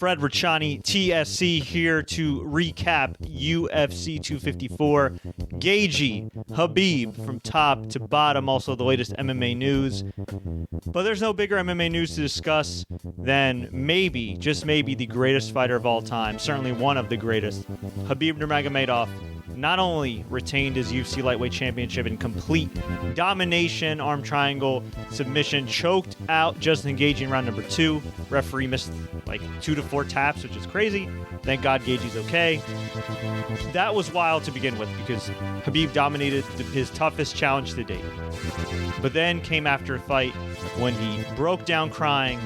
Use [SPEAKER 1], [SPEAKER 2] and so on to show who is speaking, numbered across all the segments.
[SPEAKER 1] Fred Richani, TSC, here to recap UFC 254. Gaethje, Khabib, from top to bottom, also the latest MMA news. But there's no bigger MMA news to discuss than maybe, just maybe, the greatest fighter of all time, certainly one of the greatest. Khabib Nurmagomedov not only retained his UFC lightweight championship in complete domination, arm triangle, submission, choked out Justin Gaethje in round number 2. Referee missed like 2 to 4 taps, which is crazy. Thank God Gaethje's okay. That was wild to begin with because Khabib dominated his toughest challenge to date. But then came after a fight when he broke down crying.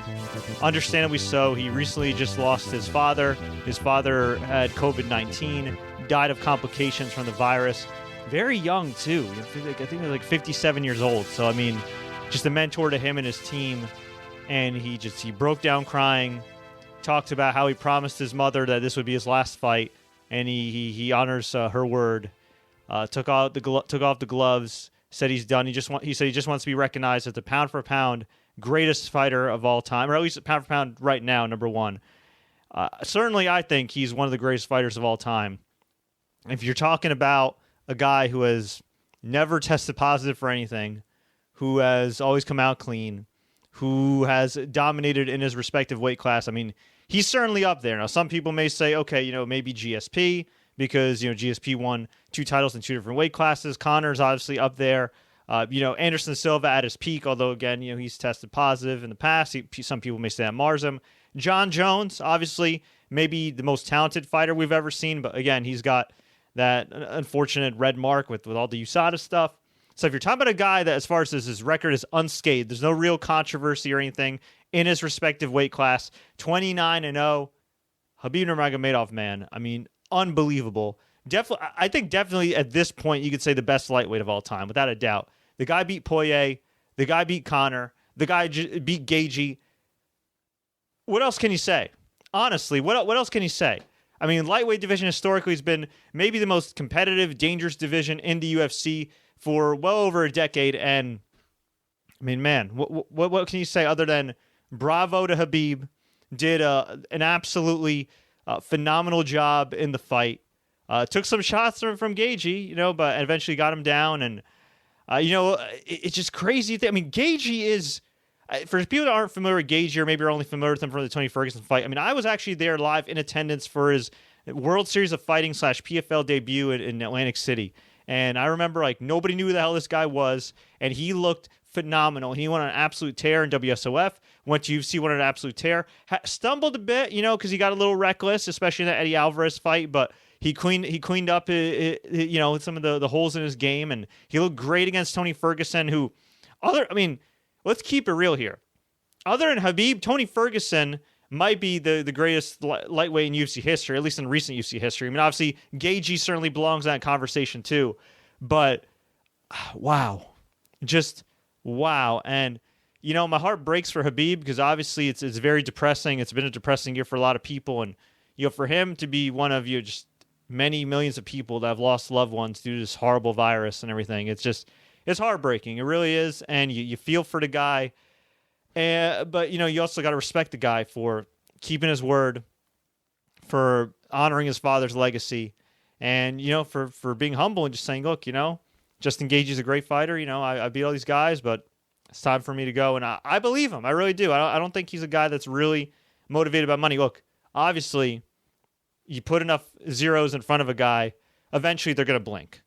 [SPEAKER 1] Understandably so. He recently just lost his father. His father had COVID-19, died of complications from the virus. Very young, too. I think he was like 57 years old. So, I mean, just a mentor to him and his team. And he broke down crying, talked about how he promised his mother that this would be his last fight. And he honors her word. Took off the gloves, said he's done. He said he just wants to be recognized as the pound for pound greatest fighter of all time, or at least pound for pound right now, number one. Certainly, I think he's one of the greatest fighters of all time. If you're talking about a guy who has never tested positive for anything, who has always come out clean, who has dominated in his respective weight class, I mean, he's certainly up there. Now, some people may say, okay, maybe GSP, because, GSP won 2 titles in 2 different weight classes. Connor's obviously up there. Anderson Silva at his peak, although, again, he's tested positive in the past. Some people may say that mars him. John Jones, obviously, maybe the most talented fighter we've ever seen, but, again, he's got that unfortunate red mark with all the USADA stuff. So if you're talking about a guy that, as far as his record, is unscathed, there's no real controversy or anything in his respective weight class, 29-0, Khabib Nurmagomedov, man, I mean, unbelievable. I think definitely at this point you could say the best lightweight of all time, without a doubt. The guy beat Poirier. The guy beat Connor. The guy beat Gaethje. What else can you say? Honestly, what else can you say? I mean, lightweight division historically has been maybe the most competitive, dangerous division in the UFC for well over a decade. And, I mean, man, what can you say other than bravo to Khabib? Did an absolutely phenomenal job in the fight. Took some shots from Gaethje, but eventually got him down. And, it's just crazy. I mean, Gaethje is, for people that aren't familiar with Gaethje, or maybe are only familiar with him from the Tony Ferguson fight, I mean, I was actually there live in attendance for his World Series of Fighting / PFL debut in Atlantic City. And I remember, nobody knew who the hell this guy was, and he looked phenomenal. He went on an absolute tear in WSOF, went to UFC, went on an absolute tear. Stumbled a bit, because he got a little reckless, especially in that Eddie Alvarez fight, but he cleaned up, some of the holes in his game, and he looked great against Tony Ferguson, who, let's keep it real here. Other than Khabib, Tony Ferguson might be the greatest lightweight in UFC history, at least in recent UFC history. I mean, obviously, Gaethje certainly belongs in that conversation too, but wow. Just wow. And, my heart breaks for Khabib because obviously it's very depressing. It's been a depressing year for a lot of people, and, for him to be one of just many millions of people that have lost loved ones due to this horrible virus and everything, it's heartbreaking. It really is, and you feel for the guy. But, you also got to respect the guy for keeping his word, for honoring his father's legacy, and, for being humble and just saying, look, Justin Gaethje's a great fighter. I beat all these guys, but it's time for me to go. And I believe him. I really do. I don't think he's a guy that's really motivated by money. Look, obviously, you put enough zeros in front of a guy, eventually they're going to blink.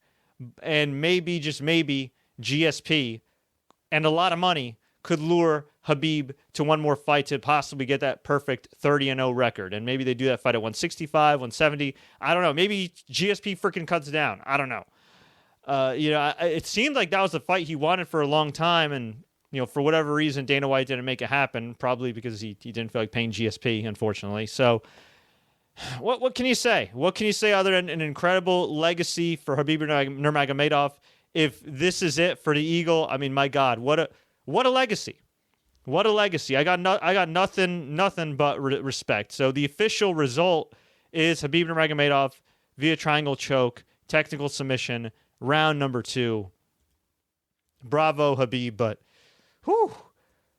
[SPEAKER 1] And maybe, just maybe, GSP and a lot of money could lure Khabib to one more fight to possibly get that perfect 30-0 record. And maybe they do that fight at 165, 170. I don't know. Maybe GSP freaking cuts down. I don't know. It seemed like that was the fight he wanted for a long time. And, for whatever reason, Dana White didn't make it happen, probably because he didn't feel like paying GSP, unfortunately. So what can you say? What can you say other than an incredible legacy for Khabib Nurmagomedov? If this is it for the Eagle, I mean, my God, what a legacy. What a legacy. I got nothing but respect. So the official result is Khabib Nurmagomedov via triangle choke, technical submission, round number 2. Bravo, Khabib, but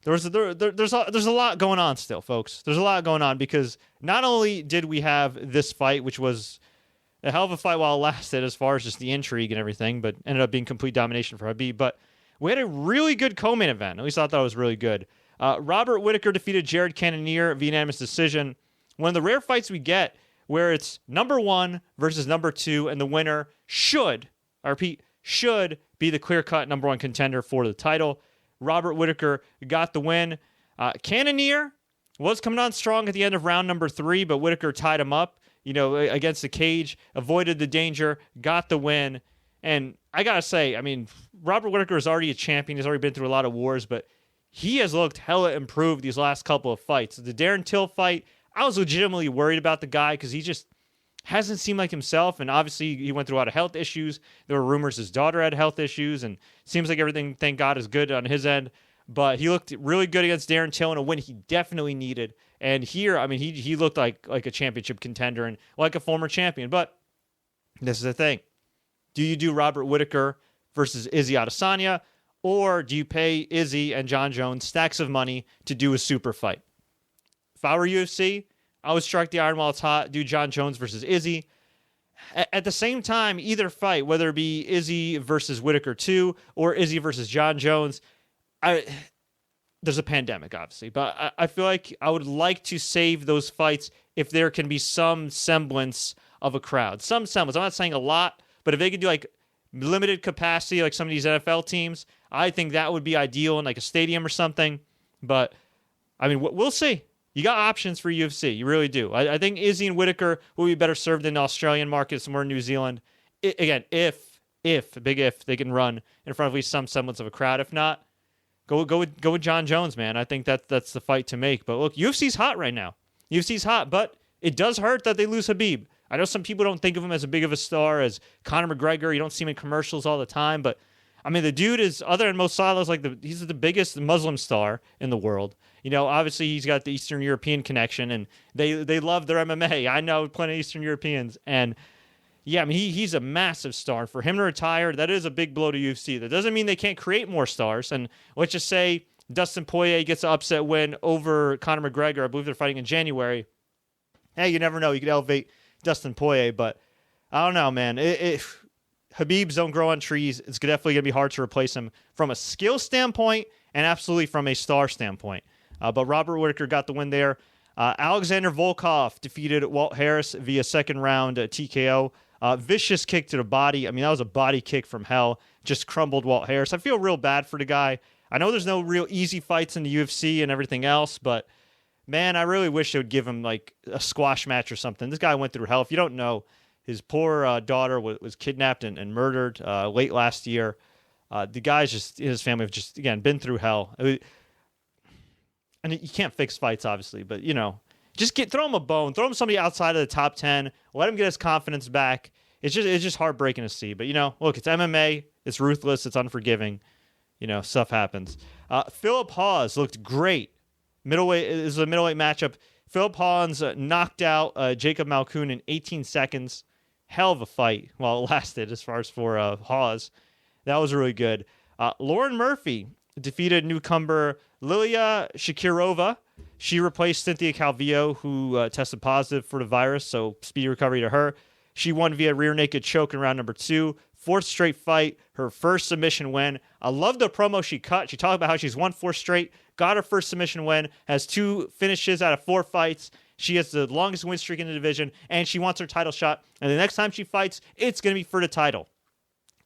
[SPEAKER 1] there's a lot going on still, folks. There's a lot going on because not only did we have this fight, which was a hell of a fight while it lasted as far as just the intrigue and everything, but ended up being complete domination for Khabib, but we had a really good co-main event. At least I thought it was really good. Robert Whittaker defeated Jared Cannonier via unanimous decision. One of the rare fights we get where it's number 1 versus number 2, and the winner should, I repeat, should be the clear-cut number 1 contender for the title. Robert Whittaker got the win. Cannonier was coming on strong at the end of round number 3, but Whittaker tied him up, against the cage, avoided the danger, got the win. And I got to say, I mean, Robert Whittaker is already a champion. He's already been through a lot of wars, but he has looked hella improved these last couple of fights. The Darren Till fight, I was legitimately worried about the guy because he just hasn't seemed like himself, and obviously he went through a lot of health issues. There were rumors his daughter had health issues, and seems like everything, thank God, is good on his end. But he looked really good against Darren Till in a win he definitely needed. And here, I mean, he looked like a championship contender and like a former champion. But this is the thing. Do you do Robert Whittaker versus Izzy Adesanya, or do you pay Izzy and Jon Jones stacks of money to do a super fight? If I were UFC, I would strike the iron while it's hot, do Jon Jones versus Izzy. At the same time, either fight, whether it be Izzy versus Whittaker 2 or Izzy versus Jon Jones, there's a pandemic, obviously, but I feel like I would like to save those fights if there can be some semblance of a crowd. Some semblance. I'm not saying a lot, but if they could do like limited capacity like some of these NFL teams, I think that would be ideal in like a stadium or something. But, I mean, we'll see. You got options for UFC. You really do. I think Izzy and Whittaker will be better served in the Australian market, somewhere in New Zealand. Again, if, big if, they can run in front of at least some semblance of a crowd. If not, go with Jon Jones, man. I think that's the fight to make. But look, UFC's hot right now. UFC's hot, but it does hurt that they lose Khabib. I know some people don't think of him as a big of a star as Conor McGregor. You don't see him in commercials all the time, but I mean, the dude is, other than Mo Salah, he's the biggest Muslim star in the world. Obviously he's got the Eastern European connection, and they love their MMA. I know plenty of Eastern Europeans, and yeah, I mean, he's a massive star. For him to retire, that is a big blow to UFC. That doesn't mean they can't create more stars. And let's just say Dustin Poirier gets an upset win over Conor McGregor. I believe they're fighting in January. Hey, you never know. You could elevate Dustin Poirier, but I don't know, man. Habibs don't grow on trees. It's definitely going to be hard to replace him from a skill standpoint and absolutely from a star standpoint. But Robert Whittaker got the win there. Alexander Volkov defeated Walt Harris via second round TKO. Vicious kick to the body. I mean, that was a body kick from hell. Just crumbled Walt Harris. I feel real bad for the guy. I know there's no real easy fights in the UFC and everything else, but man, I really wish they would give him like a squash match or something. This guy went through hell. If you don't know, his poor daughter was kidnapped and murdered late last year. The guy's just, his family have just, again, been through hell. And you can't fix fights, obviously, but, just throw him a bone. Throw him somebody outside of the top 10. Let him get his confidence back. It's just heartbreaking to see. But, look, it's MMA. It's ruthless. It's unforgiving. Stuff happens. Philip Hawes looked great. Middleweight is a middleweight matchup. Philip Hawes knocked out Jacob Malkoun in 18 seconds. Hell of a fight while it lasted as far as for Hawes. That was really good. Lauren Murphy defeated newcomer Lilia Shakirova. She replaced Cynthia Calvillo, who tested positive for the virus, so speedy recovery to her. She won via rear naked choke in round number 2. Fourth straight fight, her first submission win. I love the promo she cut. She talked about how she's won 4 straight, got her first submission win, has 2 finishes out of 4 fights. She has the longest win streak in the division, and she wants her title shot. And the next time she fights, it's going to be for the title.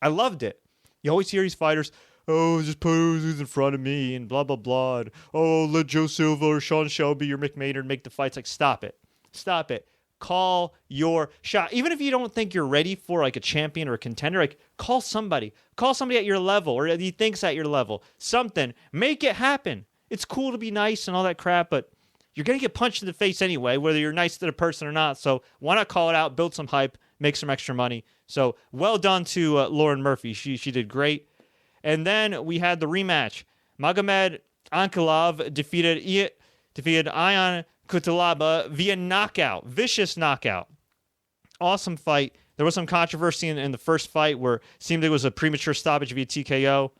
[SPEAKER 1] I loved it. You always hear these fighters, just put who's in front of me and blah, blah, blah. And, let Joe Silva or Sean Shelby or Mick Maynard make the fights. Like, stop it. Stop it. Call your shot. Even if you don't think you're ready for like a champion or a contender, like call somebody. Call somebody at your level or that he thinks at your level. Something. Make it happen. It's cool to be nice and all that crap, but you're going to get punched in the face anyway, whether you're nice to the person or not. So why not call it out, build some hype, make some extra money. So well done to Lauren Murphy. She did great. And then we had the rematch. Magomed Ankalaev defeated Ion Cutelaba via knockout. Vicious knockout. Awesome fight. There was some controversy in the first fight where it seemed it was a premature stoppage via TKO.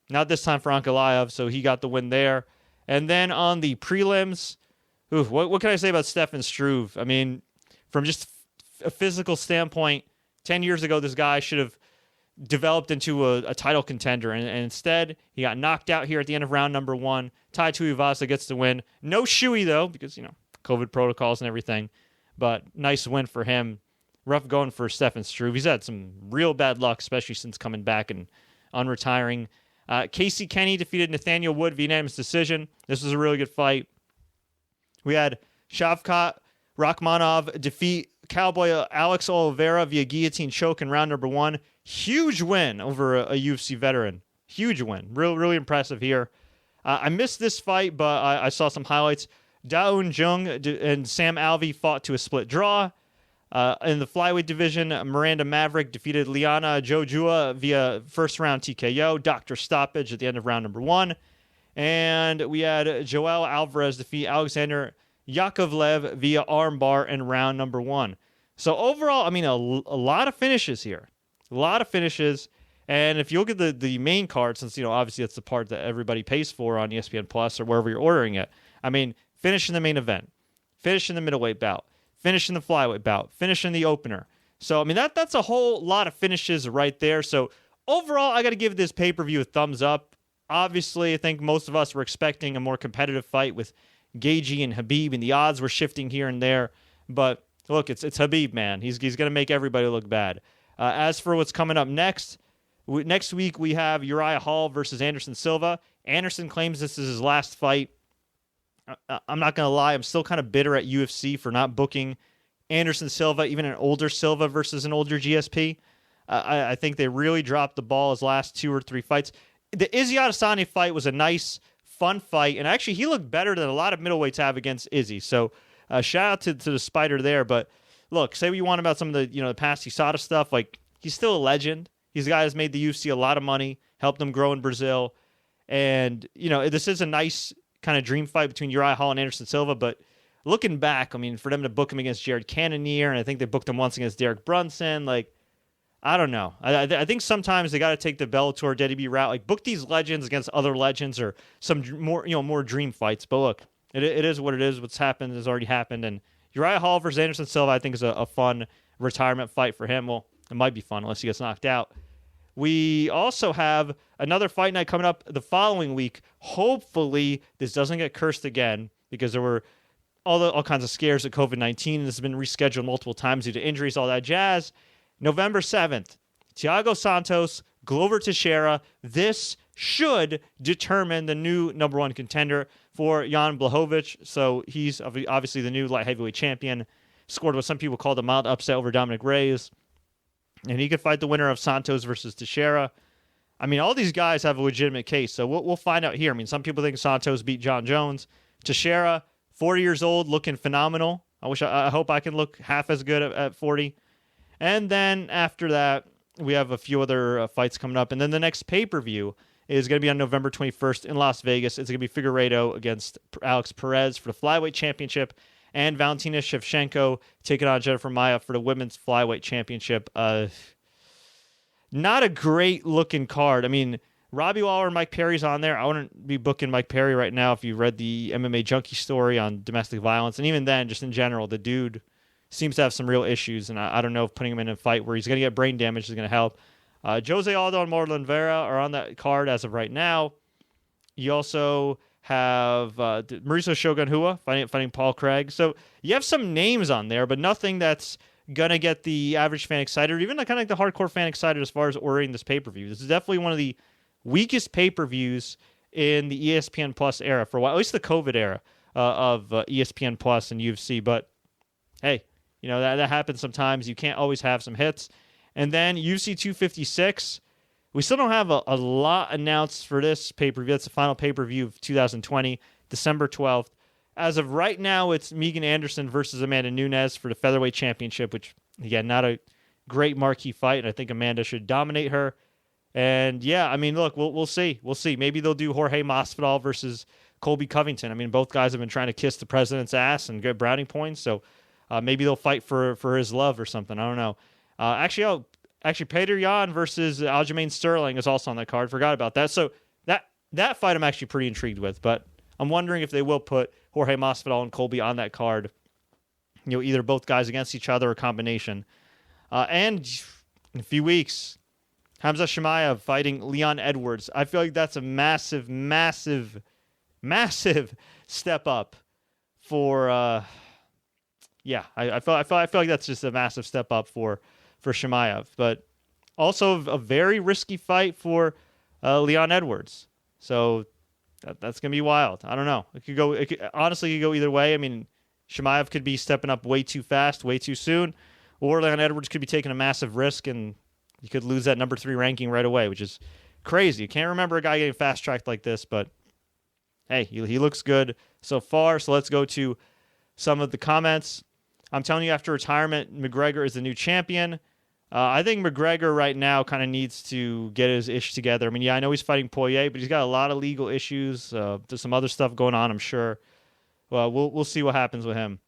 [SPEAKER 1] Not this time for Ankalaev, so he got the win there. And then on the prelims, what can I say about Stefan Struve? I mean, from just a physical standpoint, 10 years ago, this guy should have developed into a title contender, and instead he got knocked out here at the end of round number 1. Tai Tuivasa gets the win. No shoey though, because COVID protocols and everything, but nice win for him. Rough going for Stefan Struve. He's had some real bad luck, especially since coming back and unretiring. Casey Kenny defeated Nathaniel Wood via unanimous decision. This was a really good fight. We had Shavkat Rakhmonov defeat Cowboy Alex Oliveira via guillotine choke in round number 1. Huge win over a UFC veteran. Huge win. Really impressive here. I missed this fight, but I saw some highlights. Daeun Jung and Sam Alvey fought to a split draw. In the flyweight division, Miranda Maverick defeated Liana Jojua via first round TKO, doctor stoppage at the end of round number 1. And we had Joel Alvarez defeat Alexander Yakovlev via armbar in round number 1. So overall, I mean, a lot of finishes here. A lot of finishes. And if you look at the main card, since, obviously that's the part that everybody pays for on ESPN Plus or wherever you're ordering it. I mean, finish in the main event, finish in the middleweight bout, finish in the flyweight bout, finish in the opener. So, I mean, that's a whole lot of finishes right there. So overall, I got to give this pay-per-view a thumbs up. Obviously, I think most of us were expecting a more competitive fight with Gaethje and Khabib, and the odds were shifting here and there. But look, it's Khabib, man. He's going to make everybody look bad. As for what's coming up next week we have Uriah Hall versus Anderson Silva. Anderson claims this is his last fight. I'm not going to lie. I'm still kind of bitter at UFC for not booking Anderson Silva, even an older Silva versus an older GSP. I think they really dropped the ball his last 2 or 3 fights. The Izzy Adesanya fight was a nice, fun fight, and actually he looked better than a lot of middleweights have against Izzy. So shout out to the Spider there. But look, say what you want about some of the the past USADA stuff. Like, he's still a legend. He's a guy who's made the UFC a lot of money, helped them grow in Brazil, and this is a nice kind of dream fight between Uriah Hall and Anderson Silva. But looking back, I mean, for them to book him against Jared Cannonier, and I think they booked him once against Derek Brunson, like, I don't know. I think sometimes they got to take the Bellator, DDB route, like book these legends against other legends or some more dream fights. But look, it is what it is. What's happened has already happened, and Uriah Hall versus Anderson Silva, I think, is a fun retirement fight for him. Well, it might be fun unless he gets knocked out. We also have another fight night coming up the following week. Hopefully, this doesn't get cursed again, because there were all kinds of scares of COVID-19, and this has been rescheduled multiple times due to injuries, all that jazz. November 7th, Thiago Santos, Glover Teixeira. This should determine the new number 1 contender for Jan Blachowicz. So he's obviously the new light heavyweight champion. Scored what some people call the mild upset over Dominic Reyes. And he could fight the winner of Santos versus Teixeira. I mean, all these guys have a legitimate case, so we'll find out here. I mean, some people think Santos beat John Jones. Teixeira, 40 years old, looking phenomenal. I hope I can look half as good at 40. And then after that, we have a few other fights coming up. And then the next pay-per-view is going to be on November 21st in Las Vegas. It's going to be Figueiredo against Alex Perez for the flyweight championship, and Valentina Shevchenko taking on Jennifer Maia for the women's flyweight championship. Not a great looking card. I mean, Robbie Lawler and Mike Perry's on there. I wouldn't be booking Mike Perry right now if you read the MMA Junkie story on domestic violence. And even then, just in general, the dude seems to have some real issues, and I don't know if putting him in a fight where he's going to get brain damage is going to help. Jose Aldo and Marlon Vera are on that card as of right now. You also have Mauricio Shogun Rua fighting Paul Craig. So you have some names on there, but nothing that's going to get the average fan excited, or even kind of like the hardcore fan excited as far as ordering this pay-per-view. This is definitely one of the weakest pay-per-views in the ESPN Plus era, for a while, at least the COVID era of ESPN Plus and UFC. But hey, that happens sometimes. You can't always have some hits. And then UFC 256, we still don't have a lot announced for this pay-per-view. That's the final pay-per-view of 2020, December 12th. As of right now, it's Megan Anderson versus Amanda Nunes for the featherweight championship, which, again, not a great marquee fight, and I think Amanda should dominate her. And, yeah, I mean, look, we'll see. We'll see. Maybe they'll do Jorge Masvidal versus Colby Covington. I mean, both guys have been trying to kiss the president's ass and get brownie points, so maybe they'll fight for his love or something. I don't know. Actually, Petr Yan versus Aljamain Sterling is also on that card. Forgot about that. So that fight I'm actually pretty intrigued with. But I'm wondering if they will put Jorge Masvidal and Colby on that card. Either both guys against each other or a combination. And in a few weeks, Hamza Chimaev fighting Leon Edwards. I feel like that's a massive, massive, massive step up for. I feel like that's just a massive step up for Chimaev, but also a very risky fight for Leon Edwards. So that's gonna be wild. I don't know. Honestly go either way. I mean, Chimaev could be stepping up way too fast, way too soon, or Leon Edwards could be taking a massive risk and you could lose that number 3 ranking right away, which is crazy. Can't remember a guy getting fast-tracked like this, but hey, he looks good so far. So let's go to some of the comments. I'm telling you, after retirement, McGregor is the new champion. I think McGregor right now kind of needs to get his ish together. I mean, I know he's fighting Poirier, but he's got a lot of legal issues. There's some other stuff going on, I'm sure. Well, we'll see what happens with him.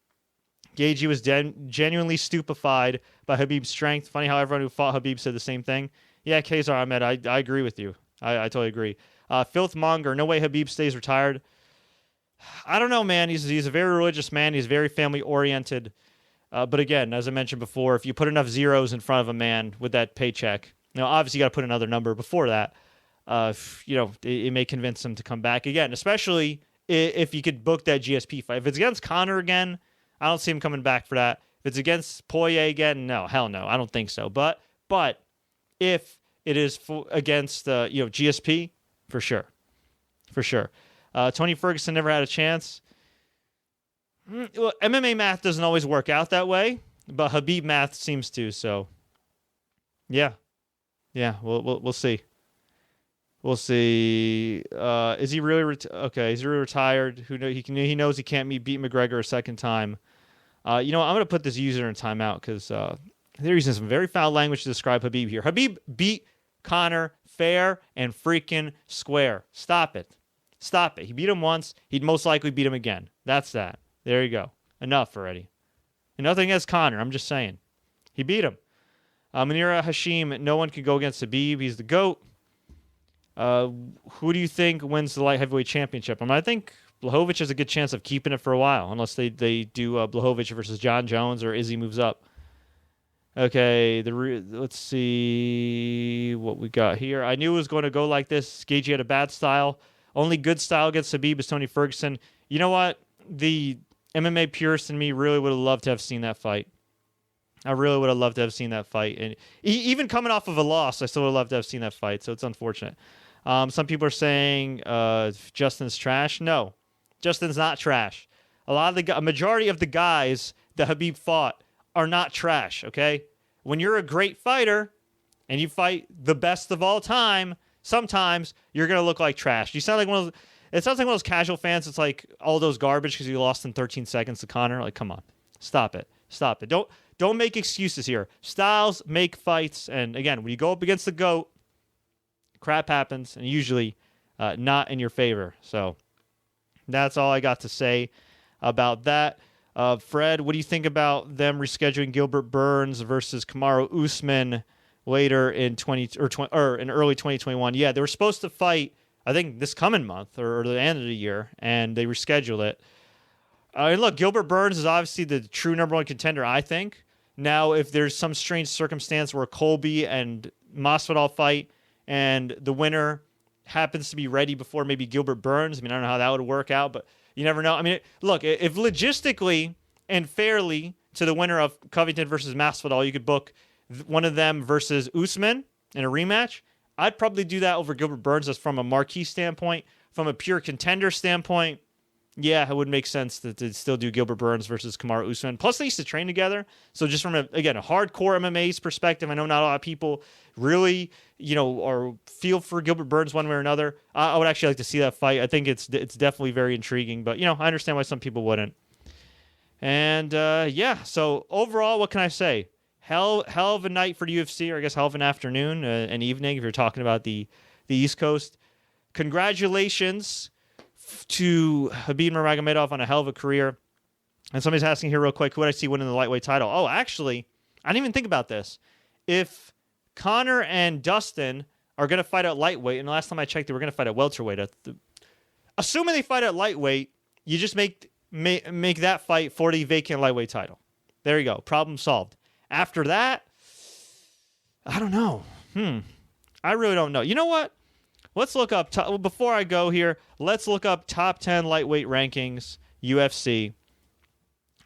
[SPEAKER 1] Gaethje was genuinely stupefied by Khabib's strength. Funny how everyone who fought Khabib said the same thing. Yeah, Kazar Ahmed, I agree with you. I totally agree. Filthmonger, no way Khabib stays retired. I don't know, man. He's a very religious man. He's very family-oriented. But again, as I mentioned before, if you put enough zeros in front of a man with that paycheck, obviously you got to put another number before that. It may convince him to come back again, especially if you could book that GSP fight. If it's against Conor again, I don't see him coming back for that. If it's against Poirier again, no, hell no, I don't think so. But if it is against GSP, for sure. Tony Ferguson never had a chance. Well, MMA math doesn't always work out that way, but Khabib math seems to. So, yeah, we'll see. We'll see. Is he really okay? He's really retired. Who knows? He knows he can't beat McGregor a second time. I'm gonna put this user in timeout because they're using some very foul language to describe Khabib here. Khabib beat Conor fair and freaking square. Stop it. He beat him once. He'd most likely beat him again. That's that. There you go. Enough already. And nothing against Conor. I'm just saying. He beat him. Manira Hashim, no one can go against Khabib. He's the GOAT. Who do you think wins the light heavyweight championship? I think Blachowicz has a good chance of keeping it for a while, unless they do Blachowicz versus John Jones or Izzy moves up. Okay, let's see what we got here. I knew it was going to go like this. Gaethje had a bad style. Only good style against Khabib is Tony Ferguson. You know what? The MMA purist in me really would have loved to have seen that fight. I really would have loved to have seen that fight. And even coming off of a loss, I still would have loved to have seen that fight. So it's unfortunate. Some people are saying Justin's trash. No, Justin's not trash. A majority of the guys that Khabib fought are not trash, okay? When you're a great fighter and you fight the best of all time, sometimes you're going to look like trash. It sounds like one of those casual fans. It's like all those garbage because you lost in 13 seconds to Conor. Like, come on. Stop it. Don't make excuses here. Styles make fights. And again, when you go up against the GOAT, crap happens and usually not in your favor. So that's all I got to say about that. Fred, what do you think about them rescheduling Gilbert Burns versus Kamaru Usman later in in early 2021? Yeah, they were supposed to fight, I think, this coming month or the end of the year, and they rescheduled it. And look, Gilbert Burns is obviously the true number one contender, I think. Now, if there's some strange circumstance where Colby and Masvidal fight and the winner happens to be ready before maybe Gilbert Burns, I don't know how that would work out, but you never know. Look, if logistically and fairly to the winner of Covington versus Masvidal, you could book one of them versus Usman in a rematch, I'd probably do that over Gilbert Burns as from a marquee standpoint. From a pure contender standpoint, yeah, it would make sense to still do Gilbert Burns versus Kamaru Usman. Plus, they used to train together. So just from a hardcore MMA's perspective, I know not a lot of people really, or feel for Gilbert Burns one way or another. I would actually like to see that fight. I think it's definitely very intriguing. But, I understand why some people wouldn't. And, so overall, what can I say? Hell of a night for the UFC, or I guess hell of an afternoon, an evening if you're talking about the East Coast. Congratulations to Khabib Nurmagomedov on a hell of a career. And somebody's asking here real quick, who would I see winning the lightweight title? Oh, actually, I didn't even think about this. If Conor and Dustin are going to fight at lightweight, and the last time I checked, they were going to fight at welterweight. assuming they fight at lightweight, you just make that fight for the vacant lightweight title. There you go. Problem solved. After that, I don't know. I really don't know. You know what? Let's look up, before I go here, let's look up top 10 lightweight rankings, UFC.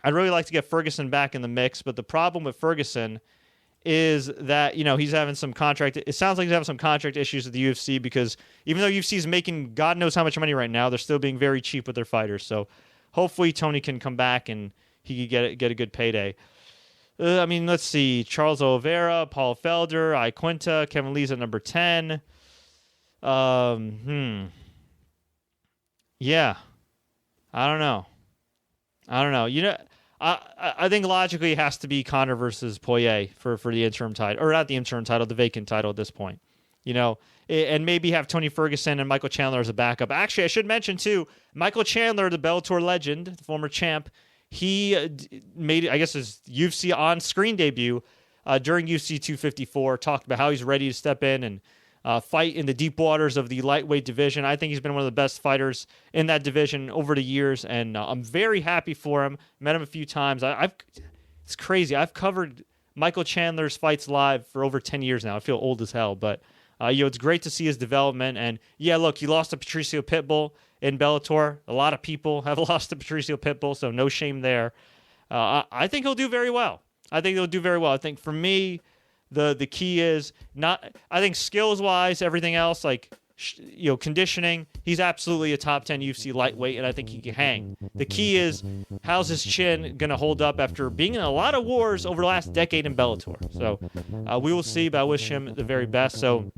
[SPEAKER 1] I'd really like to get Ferguson back in the mix, but the problem with Ferguson is that, he's having some it sounds like he's having some contract issues with the UFC, because even though UFC is making God knows how much money right now, they're still being very cheap with their fighters. So hopefully Tony can come back and he can get a good payday. Let's see. Charles Oliveira, Paul Felder, Quinta, Kevin Lee's at number 10. Yeah. I don't know. I think logically it has to be Conor versus Poirier for the interim title, or not the interim title, the vacant title at this point. And maybe have Tony Ferguson and Michael Chandler as a backup. Actually, I should mention too, Michael Chandler, the Bellator legend, the former champ, he made, I guess, his UFC on-screen debut during UFC 254, talked about how he's ready to step in and fight in the deep waters of the lightweight division. I think he's been one of the best fighters in that division over the years, and I'm very happy for him. Met him a few times. It's crazy. I've covered Michael Chandler's fights live for over 10 years now. I feel old as hell, but it's great to see his development. And yeah, look, he lost to Patricio Pitbull in Bellator. A lot of people have lost to Patricio Pitbull, so no shame there. I think he'll do very well. I think for me, the key is not, I think skills wise, everything else, like conditioning, he's absolutely a top 10 UFC lightweight, and I think he can hang. The key is, how's his chin going to hold up after being in a lot of wars over the last decade in Bellator? So we will see, but I wish him the very best. So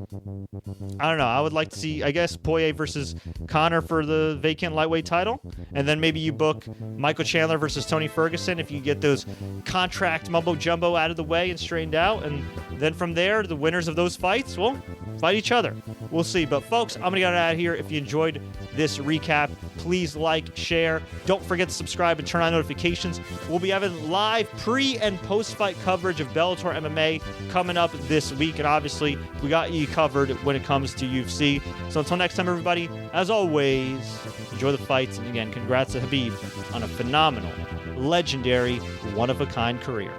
[SPEAKER 1] I don't know. I would like to see, I guess, Poirier versus Conor for the vacant lightweight title, and then maybe you book Michael Chandler versus Tony Ferguson if you get those contract mumbo-jumbo out of the way and straightened out, and then from there, the winners of those fights will fight each other. We'll see. But folks, I'm going to get out of here. If you enjoyed this recap, please like, share. Don't forget to subscribe and turn on notifications. We'll be having live pre- and post-fight coverage of Bellator MMA coming up this week. And obviously, we got you covered when it comes to UFC. So until next time, everybody, as always, enjoy the fights. And again, congrats to Khabib on a phenomenal, legendary, one-of-a-kind career.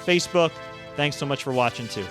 [SPEAKER 1] Facebook, thanks so much for watching, too.